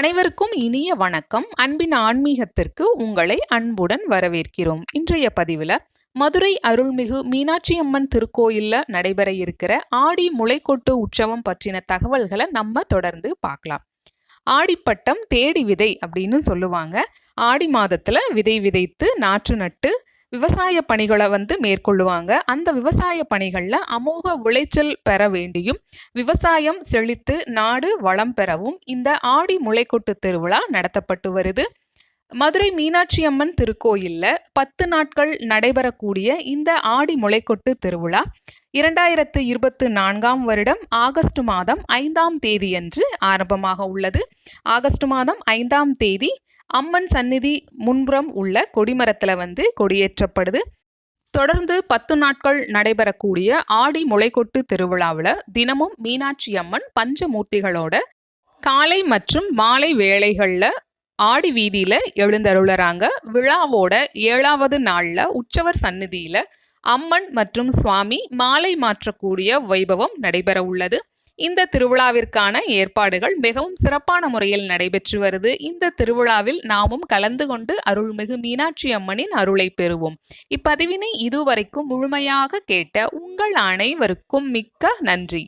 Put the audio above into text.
அனைவருக்கும் இனிய வணக்கம். அன்பின் ஆன்மீகத்திற்கு உங்களை அன்புடன் வரவேற்கிறோம். இன்றைய பதிவில் மதுரை அருள்மிகு மீனாட்சி அம்மன் திருக்கோயில்ல நடைபெற இருக்கிற ஆடி முளைக்கொட்டு உற்சவம் பற்றின தகவல்களை நம்ம தொடர்ந்து பார்க்கலாம். ஆடிப்பட்டம் தேடி விதை அப்படின்னு சொல்லுவாங்க. ஆடி மாதத்துல விதை விதைத்து நாற்று நட்டு விவசாய பணிகளை மேற்கொள்ளுவாங்க. அந்த விவசாய பணிகளில் அமோக விளைச்சல் பெற வேண்டியும் விவசாயம் செழித்து நாடு வளம் பெறவும் இந்த ஆடி முளைக்கொட்டு திருவிழா நடத்தப்பட்டு வருது. மதுரை மீனாட்சி அம்மன் திருக்கோயில்ல 10 நாட்கள் நடைபெறக்கூடிய இந்த ஆடி முளைக்கொட்டு திருவிழா 2024 வருடம் ஆகஸ்ட் மாதம் 5ஆம் தேதியன்று ஆரம்பமாக உள்ளது. ஆகஸ்ட் மாதம் 5ஆம் தேதி அம்மன் சந்நிதி முன்புறம் உள்ள கொடிமரத்துல கொடியேற்றப்படுது. தொடர்ந்து 10 நாட்கள் நடைபெறக்கூடிய ஆடி முளைக்கொட்டு திருவிழாவில் தினமும் மீனாட்சி அம்மன் பஞ்சமூர்த்திகளோட காலை மற்றும் மாலை வேளைகள்ல ஆடி வீதியில எழுந்தருளறாங்க. விழாவோட 7வது நாள்ல உற்சவர் சந்நிதியில அம்மன் மற்றும் சுவாமி மாலை மாற்றக்கூடிய வைபவம் நடைபெற உள்ளது. இந்த திருவிழாவிற்கான ஏற்பாடுகள் மிகவும் சிறப்பான முறையில் நடைபெற்று வருது. இந்த திருவிழாவில் நாமும் கலந்து கொண்டு அருள்மிகு மீனாட்சி அம்மனின் அருளை பெறுவோம். இப்பதிவினை இதுவரைக்கும் முழுமையாக கேட்ட உங்கள் அனைவருக்கும் மிக்க நன்றி.